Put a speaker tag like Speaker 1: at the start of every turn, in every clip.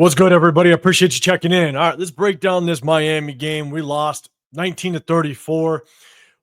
Speaker 1: What's good, everybody? I appreciate you checking in. All right, let's break down this Miami game. We lost 19-34.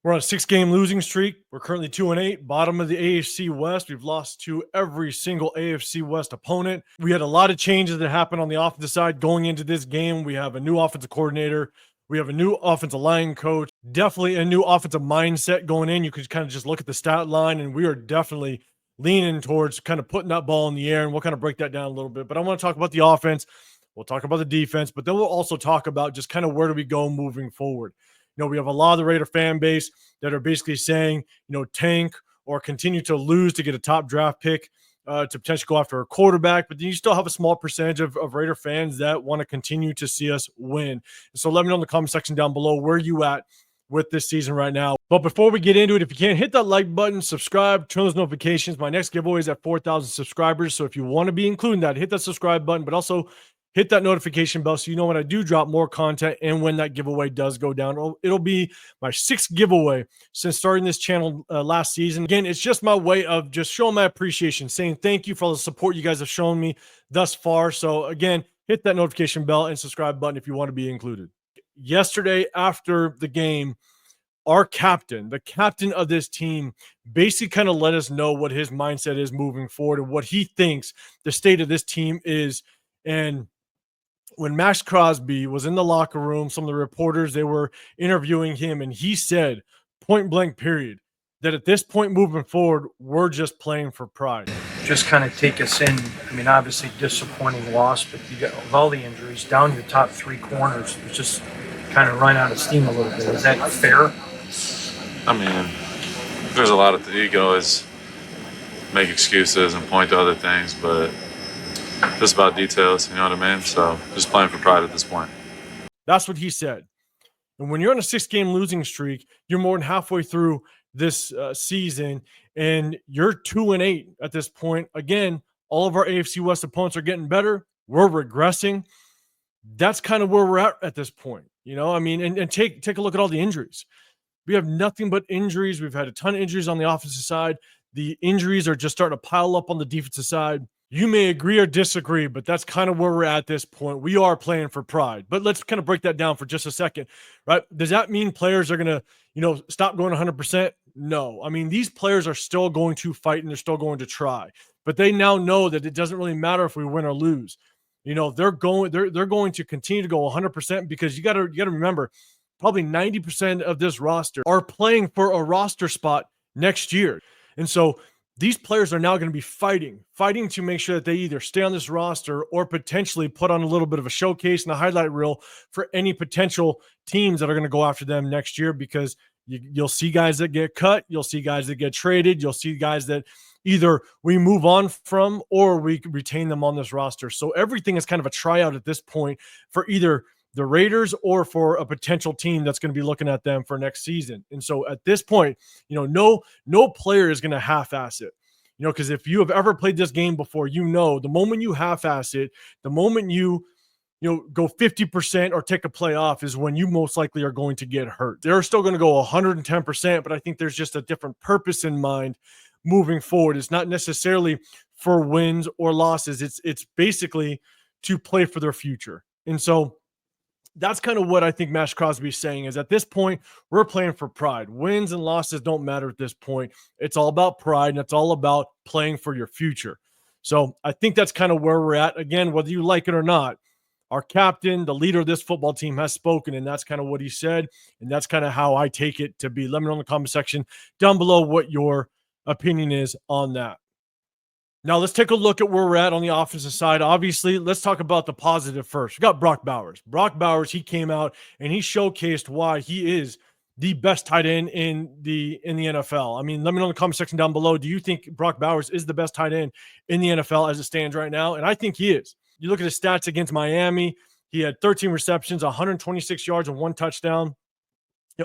Speaker 1: We're on a 6-game losing streak. We're currently 2-8, bottom of the AFC West. We've lost to every single AFC West opponent. We had a lot of changes that happened on the offensive side going into this game. We have a new offensive coordinator. We have a new offensive line coach. Definitely a new offensive mindset going in. You could kind of just look at the stat line, and we are definitely leaning towards kind of putting that ball in the air, and we'll kind of break that down a little bit. But I want to talk about the offense. We'll talk about the defense, but then we'll also talk about just kind of where do we go moving forward. We have a lot of the Raider fan base that are basically saying, tank or continue to lose to get a top draft pick to potentially go after a quarterback. But then you still have a small percentage of Raider fans that want to continue to see us win. And so let me know in the comment section down below where you at with this season right now. But before we get into it, if you can't hit that like button, subscribe, turn those notifications. My next giveaway is at 4,000 subscribers. So if you want to be included in that, hit that subscribe button, but also hit that notification bell so you know when I do drop more content and when that giveaway does go down. It'll be my 6th giveaway since starting this channel last season. Again, it's just my way of just showing my appreciation, saying thank you for all the support you guys have shown me thus far. So again, hit that notification bell and subscribe button if you want to be included. Yesterday after the game, our captain, the captain of this team, basically kind of let us know what his mindset is moving forward and what he thinks the state of this team is. And when Maxx CRosby was in the locker room, some of the reporters, they were interviewing him, and he said, point blank period, that at this point moving forward, we're just playing for pride.
Speaker 2: Just kind of take us in. I mean, obviously disappointing loss, but you got with all the injuries down your top 3 corners, it's just kind of run out of steam a little bit. Is that fair?
Speaker 3: I mean, there's a lot of you can always make excuses and point to other things, but just about details, you know what I mean? So just playing for pride at this point.
Speaker 1: That's what he said. And when you're on a 6-game losing streak, you're more than halfway through this season, and you're 2-8 at this point. Again, all of our AFC West opponents are getting better. We're regressing. That's kind of where we're at this point. I mean, and take a look at all the injuries. We have nothing but injuries. We've had a ton of injuries on the offensive side. The injuries are just starting to pile up on the defensive side. You may agree or disagree, but that's kind of where we're at this point. We are playing for pride. But let's kind of break that down for just a second, right? Does that mean players are going to, stop going 100%? No. I mean, these players are still going to fight and they're still going to try. But they now know that it doesn't really matter if we win or lose. They're going to continue to go 100% because you got to remember, probably 90% of this roster are playing for a roster spot next year. And so these players are now going to be fighting to make sure that they either stay on this roster or potentially put on a little bit of a showcase and a highlight reel for any potential teams that are going to go after them next year, because you'll see guys that get cut. You'll see guys that get traded. You'll see guys that either we move on from or we retain them on this roster. So everything is kind of a tryout at this point for either the Raiders or for a potential team that's going to be looking at them for next season. And so at this point, no player is going to half-ass it, because if you have ever played this game before, the moment you half-ass it, the moment you go 50% or take a play off is when you most likely are going to get hurt. They're still going to go 110%, but I think there's just a different purpose in mind moving forward. It's not necessarily for wins or losses. It's basically to play for their future. And so that's kind of what I think Maxx CRosby is saying, is at this point, we're playing for pride. Wins and losses don't matter at this point. It's all about pride, and it's all about playing for your future. So I think that's kind of where we're at. Again, whether you like it or not, our captain, the leader of this football team, has spoken, and that's kind of what he said, and that's kind of how I take it to be. Let me know in the comment section down below what your opinion is on that. Now, let's take a look at where we're at on the offensive side. Obviously, let's talk about the positive first. We got Brock Bowers. Brock Bowers, he came out and he showcased why he is the best tight end in the NFL. I mean, let me know in the comment section down below. Do you think Brock Bowers is the best tight end in the NFL as it stands right now? And I think he is. You look at his stats against Miami. He had 13 receptions, 126 yards, and 1 touchdown.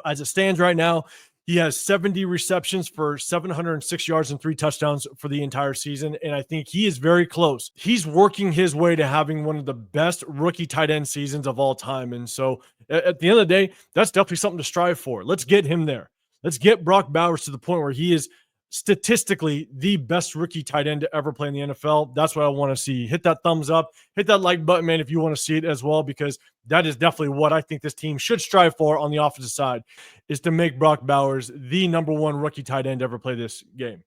Speaker 1: As it stands right now, he has 70 receptions for 706 yards and 3 touchdowns for the entire season, and I think he is very close. He's working his way to having one of the best rookie tight end seasons of all time, and so at the end of the day, that's definitely something to strive for. Let's get him there. Let's get Brock Bowers to the point where he is statistically the best rookie tight end to ever play in the NFL. That's what I want to see. Hit that thumbs up, hit that like button, man, if you want to see it as well, because that is definitely what I think this team should strive for on the offensive side, is to make Brock Bowers the number one rookie tight end to ever play this game.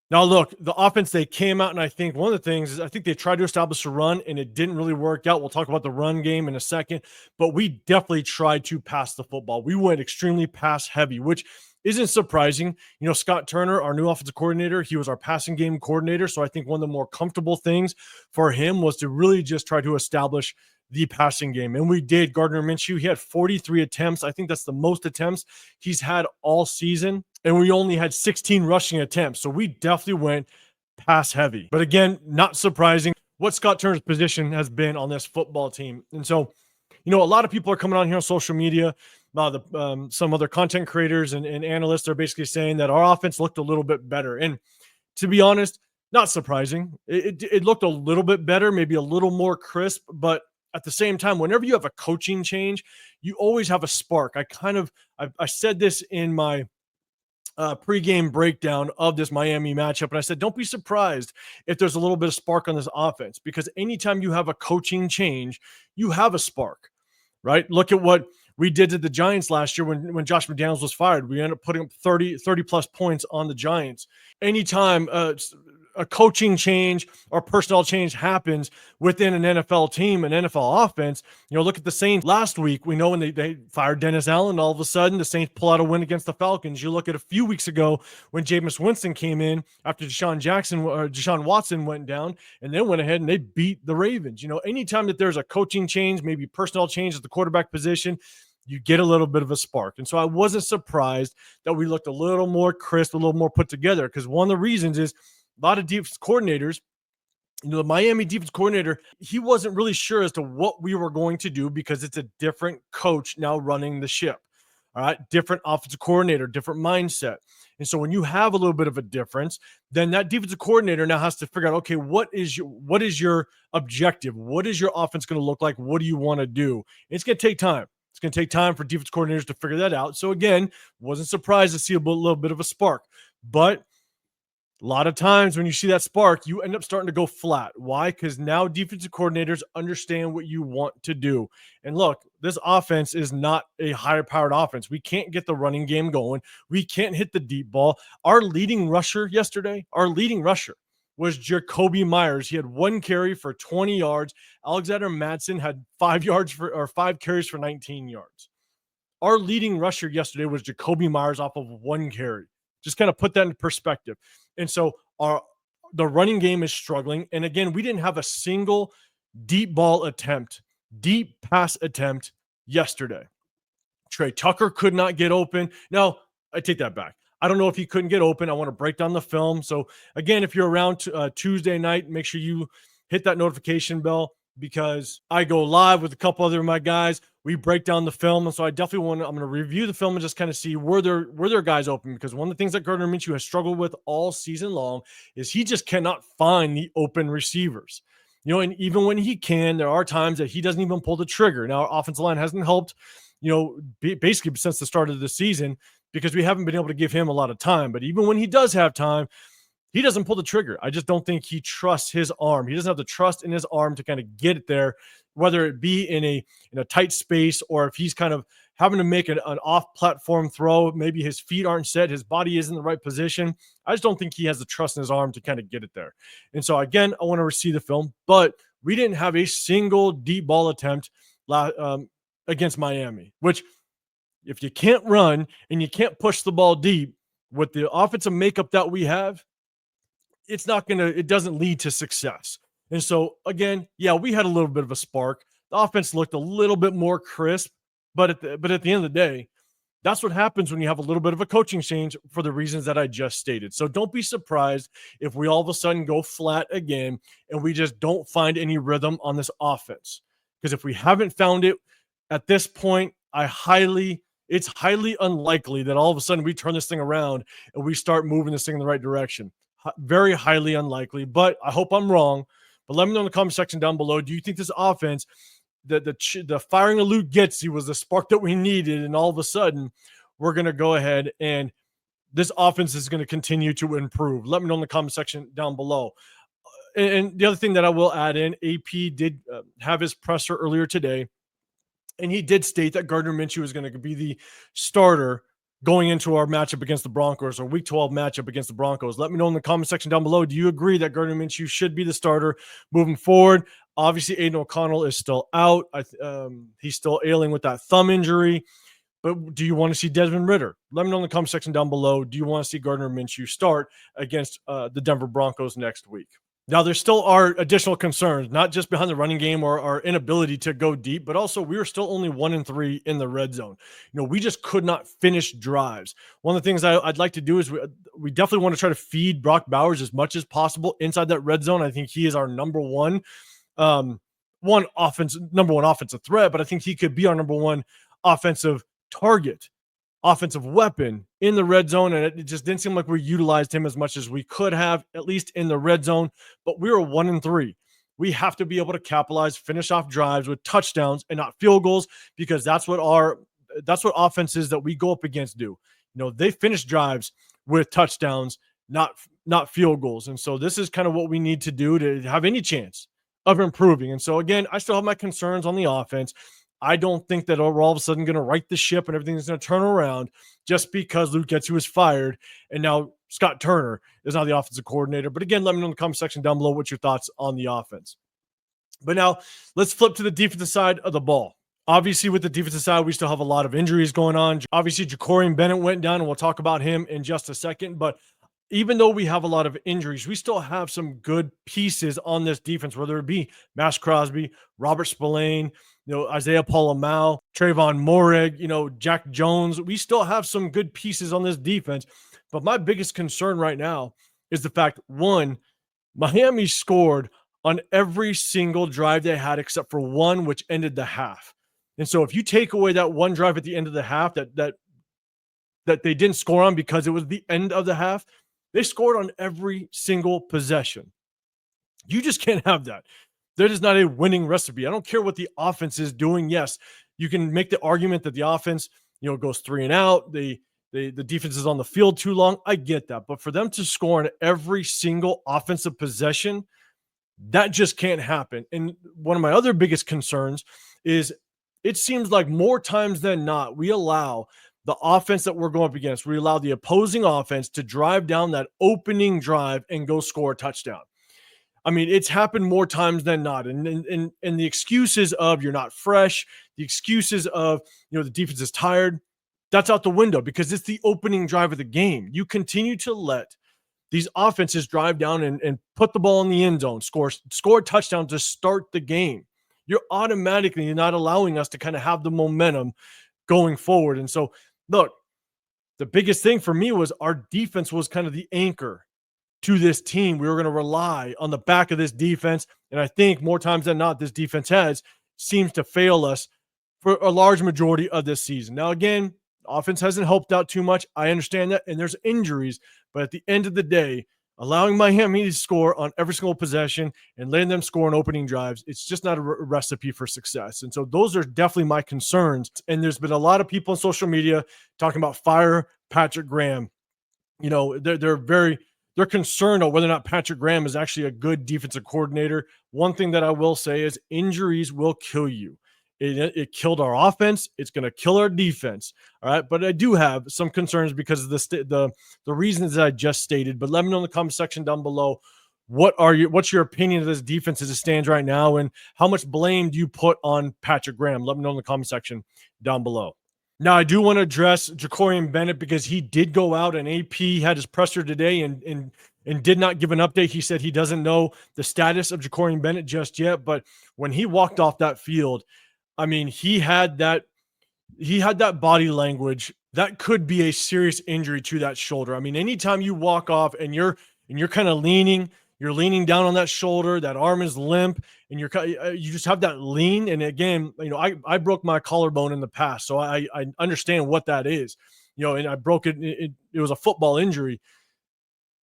Speaker 1: Now, look, the offense, they came out, and I think one of the things is I think they tried to establish a run, and it didn't really work out. We'll talk about the run game in a second, but we definitely tried to pass the football. We went extremely pass heavy, which isn't surprising. You know, Scott Turner, our new offensive coordinator, he was our passing game coordinator. So I think one of the more comfortable things for him was to really just try to establish the passing game. And we did. Gardner Minshew, he had 43 attempts. I think that's the most attempts he's had all season. And we only had 16 rushing attempts. So we definitely went pass heavy. But again, not surprising what Scott Turner's position has been on this football team. And so, you know, a lot of people are coming on here on social media. Some other content creators and analysts are basically saying that our offense looked a little bit better. And to be honest, not surprising. It looked a little bit better, maybe a little more crisp, but at the same time, whenever you have a coaching change, you always have a spark. I said this in my pregame breakdown of this Miami matchup, and I said, don't be surprised if there's a little bit of spark on this offense, because anytime you have a coaching change, you have a spark, right? Look at what we did to the Giants last year when Josh McDaniels was fired. We ended up putting up 30 plus points on the Giants. Anytime a coaching change or personnel change happens within an NFL team, an NFL offense, you know, look at the Saints last week. We know when they fired Dennis Allen, all of a sudden the Saints pull out a win against the Falcons. You look at a few weeks ago when Jameis Winston came in after Deshaun Watson went down, and then went ahead and they beat the Ravens. You know, anytime that there's a coaching change, maybe personnel change at the quarterback position, you get a little bit of a spark. And so I wasn't surprised that we looked a little more crisp, a little more put together, because one of the reasons is a lot of defense coordinators, you know, the Miami defense coordinator, he wasn't really sure as to what we were going to do, because it's a different coach now running the ship. All right. Different offensive coordinator, different mindset. And so when you have a little bit of a difference, then that defensive coordinator now has to figure out, okay, what is your objective? What is your offense going to look like? What do you want to do? It's going to take time. It's going to take time for defense coordinators to figure that out. So again, wasn't surprised to see a little bit of a spark, but a lot of times when you see that spark, you end up starting to go flat. Why? Because now defensive coordinators understand what you want to do. And look, this offense is not a higher-powered offense. We can't get the running game going. We can't hit the deep ball. Our leading rusher yesterday, was Jakobi Meyers. He had 1 carry for 20 yards. Alexander Mattison had 5 carries for 19 yards. Our leading rusher yesterday was Jakobi Meyers off of 1 carry. Just kind of put that in perspective. And so the running game is struggling. And again, we didn't have a single deep pass attempt yesterday. Trey Tucker could not get open. Now, I take that back. I don't know if he couldn't get open. I want to break down the film. So again, if you're around Tuesday night, make sure you hit that notification bell, because I go live with a couple other of my guys. We break down the film. And so I definitely I'm going to review the film and just kind of see were there guys open, because one of the things that Gardner Minshew has struggled with all season long is he just cannot find the open receivers. You know, and even when he can, there are times that he doesn't even pull the trigger. Now, our offensive line hasn't helped, you know, basically since the start of the season, because we haven't been able to give him a lot of time. But even when he does have time, he doesn't pull the trigger. I just don't think he trusts his arm. He doesn't have the trust in his arm to kind of get it there, whether it be in a tight space, or if he's kind of having to make an off-platform throw. Maybe his feet aren't set, his body isn't in the right position. I just don't think he has the trust in his arm to kind of get it there. And so again, I want to see the film, but we didn't have a single deep ball attempt against Miami, which, if you can't run and you can't push the ball deep with the offensive makeup that we have, it doesn't lead to success. And so again, yeah, we had a little bit of a spark. The offense looked a little bit more crisp, but at the end of the day, that's what happens when you have a little bit of a coaching change for the reasons that I just stated. So don't be surprised if we all of a sudden go flat again and we just don't find any rhythm on this offense. Because if we haven't found it at this point, it's highly unlikely that all of a sudden we turn this thing around and we start moving this thing in the right direction. Very highly unlikely, but I hope I'm wrong. But let me know in the comment section down below. Do you think this offense, the firing of Luke Getsy was the spark that we needed, and all of a sudden we're going to go ahead and this offense is going to continue to improve. Let me know in the comment section down below. And the other thing that I will add in, AP did have his presser earlier today, and he did state that Gardner Minshew is going to be the starter going into our matchup against the Broncos, or Week 12 matchup against the Broncos. Let me know in the comment section down below. Do you agree that Gardner Minshew should be the starter moving forward? Obviously, Aiden O'Connell is still out. He's still ailing with that thumb injury. But do you want to see Desmond Ridder? Let me know in the comment section down below. Do you want to see Gardner Minshew start against the Denver Broncos next week? Now, there still are additional concerns, not just behind the running game or our inability to go deep, but also we were still only 1-3 in the red zone. We just could not finish drives. One of the things I'd like to do is we definitely want to try to feed Brock Bowers as much as possible inside that red zone. I think he is our number one offensive threat, but I think he could be our number one offensive target, offensive weapon in the red zone, and it just didn't seem like we utilized him as much as we could have, at least in the red zone. But we were 1-3. We have to be able to capitalize, finish off drives with touchdowns and not field goals, because that's what offenses that we go up against do. They finish drives with touchdowns, not field goals. And so this is kind of what we need to do to have any chance of improving. And so again, I still have my concerns on the offense. I don't think that we're all of a sudden going to right the ship and everything's going to turn around just because Luke Getsy was fired and now Scott Turner is now the offensive coordinator. But again, let me know in the comment section down below what's your thoughts on the offense. But now let's flip to the defensive side of the ball. Obviously, with the defensive side, we still have a lot of injuries going on. Obviously, Jakorian Bennett went down, and we'll talk about him in just a second. But even though we have a lot of injuries, we still have some good pieces on this defense, whether it be Maxx Crosby, Robert Spillane, Isaiah Polamau, Trayvon Moehrig, Jack Jones. We still have some good pieces on this defense. But my biggest concern right now is the fact, one, Miami scored on every single drive they had except for one, which ended the half. And so if you take away that one drive at the end of the half that they didn't score on because it was the end of the half, they scored on every single possession. You just can't have that. That is not a winning recipe. I don't care what the offense is doing. Yes, you can make the argument that the offense, goes 3 and out. The defense is on the field too long. I get that. But for them to score on every single offensive possession, that just can't happen. And one of my other biggest concerns is it seems like more times than not, we allow the offense that we're going up against, we allow the opposing offense to drive down that opening drive and go score a touchdown. I mean, it's happened more times than not. And the excuses of you're not fresh, the excuses of, the defense is tired, that's out the window because it's the opening drive of the game. You continue to let these offenses drive down and put the ball in the end zone, score a touchdown to start the game. You're automatically not allowing us to kind of have the momentum going forward. And so, look, the biggest thing for me was our defense was kind of the anchor to this team. We were going to rely on the back of this defense. And I think more times than not, this defense seems to fail us for a large majority of this season. Now, again, offense hasn't helped out too much. I understand that. And there's injuries. But at the end of the day, allowing Miami to score on every single possession and letting them score on opening drives, it's just not a recipe for success. And so those are definitely my concerns. And there's been a lot of people on social media talking about fire Patrick Graham. They're concerned on whether or not Patrick Graham is actually a good defensive coordinator. One thing that I will say is injuries will kill you. It killed our offense. It's going to kill our defense. All right. But I do have some concerns because of the reasons that I just stated. But let me know in the comment section down below. What's your opinion of this defense as it stands right now? And how much blame do you put on Patrick Graham? Let me know in the comment section down below. Now, I do want to address Jakorian Bennett because he did go out and AP had his presser today and did not give an update. He said he doesn't know the status of Jakorian Bennett just yet. But when he walked off that field, I mean, he had that body language that could be a serious injury to that shoulder. I mean, anytime you walk off and you're kind of leaning down on that shoulder, that arm is limp, and you just have that lean. And again, I broke my collarbone in the past, so I understand what that is. And I broke it. It was a football injury.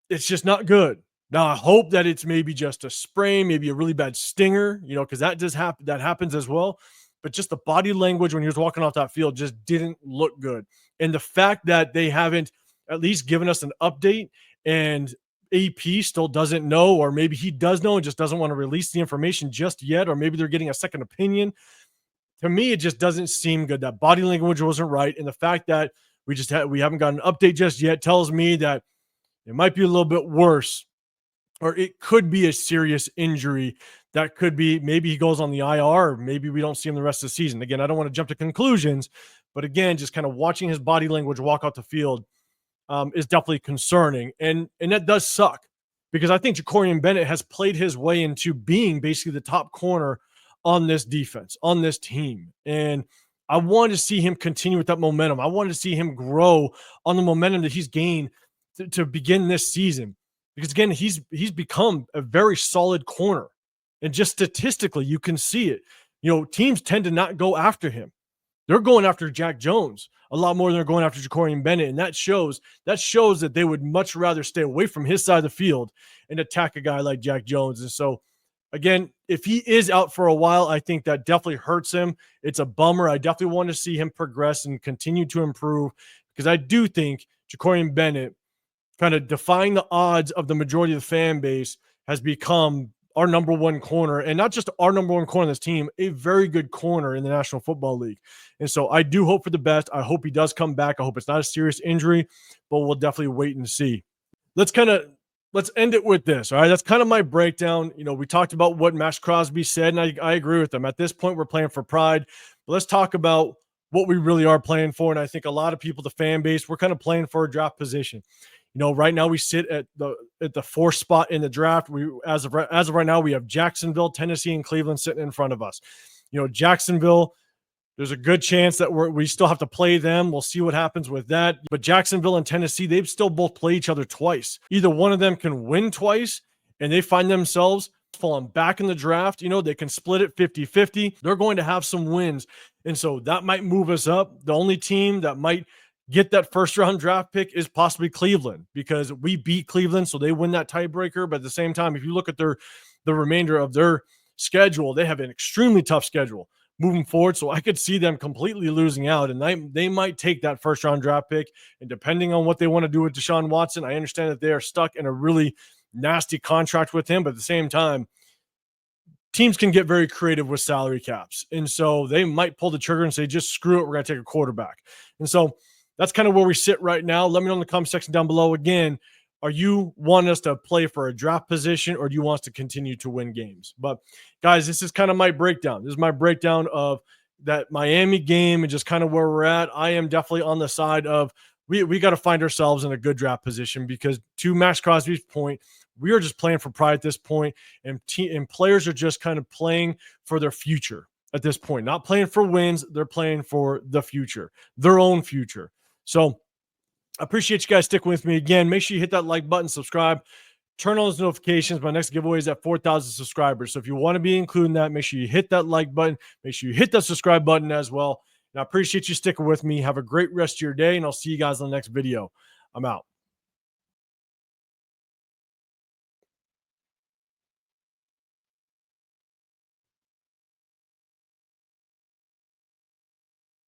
Speaker 1: It's just not good. Now, I hope that it's maybe just a sprain, maybe a really bad stinger, because that does happen. That happens as well. But just the body language when he was walking off that field just didn't look good. And the fact that they haven't at least given us an update, and AP still doesn't know, or maybe he does know and just doesn't want to release the information just yet, or maybe they're getting a second opinion. To me, it just doesn't seem good. That body language wasn't right, and the fact that we haven't got an update just yet tells me that it might be a little bit worse, or it could be a serious injury. That could be, maybe he goes on the IR, or maybe we don't see him the rest of the season. Again, I don't want to jump to conclusions, but again, just kind of watching his body language walk out the field is definitely concerning. And that does suck, because I think Jakorian Bennett has played his way into being basically the top corner on this defense, on this team. And I wanted to see him continue with that momentum. I wanted to see him grow on the momentum that he's gained to begin this season. Because again, he's become a very solid corner. And just statistically, you can see it. You know, teams tend to not go after him. They're going after Jack Jones a lot more than they're going after Jakorian Bennett. And that shows that they would much rather stay away from his side of the field and attack a guy like Jack Jones. And so, again, if he is out for a while, I think that definitely hurts him. It's a bummer. I definitely want to see him progress and continue to improve, because I do think Jakorian Bennett, kind of defying the odds of the majority of the fan base, has become our number one corner, and not just our number one corner on this team, a very good corner in the National Football League. And so I do hope for the best. I hope he does come back. I hope it's not a serious injury, but we'll definitely wait and see. Let's end it with this. All right. That's kind of my breakdown. You know, we talked about what Maxx Crosby said, and I agree with him. At this point, we're playing for pride. But let's talk about what we really are playing for. And I think a lot of people, the fan base, we're kind of playing for a draft position. You know, right now we sit at the fourth spot in the draft. We as of right now, we have Jacksonville, Tennessee, and Cleveland sitting in front of us. You know, Jacksonville, there's a good chance that we still have to play them. We'll see what happens with that. But Jacksonville and Tennessee, they've still both played each other twice. Either one of them can win twice, and they find themselves falling back in the draft. You know, they can split it 50-50. They're going to have some wins. And so that might move us up. The only team that might get that first round draft pick is possibly Cleveland, because we beat Cleveland, so they win that tiebreaker. But at the same time, if you look at the remainder of their schedule, they have an extremely tough schedule moving forward. So I could see them completely losing out, and they might take that first round draft pick. And depending on what they want to do with Deshaun Watson, I understand that they are stuck in a really nasty contract with him, but at the same time, teams can get very creative with salary caps. And so they might pull the trigger and say, just screw it, we're going to take a quarterback. And so that's kind of where we sit right now. Let me know in the comment section down below. Again, are you wanting us to play for a draft position, or do you want us to continue to win games? But guys, this is kind of my breakdown. This is my breakdown of that Miami game and just kind of where we're at. I am definitely on the side of we got to find ourselves in a good draft position, because to Maxx Crosby's point, we are just playing for pride at this point, and players are just kind of playing for their future at this point. Not playing for wins, they're playing for the future, their own future. So I appreciate you guys sticking with me. Again, make sure you hit that like button, subscribe, turn on those notifications. My next giveaway is at 4,000 subscribers. So if you want to be including that, make sure you hit that like button. Make sure you hit that subscribe button as well. And I appreciate you sticking with me. Have a great rest of your day, and I'll see you guys on the next video. I'm out.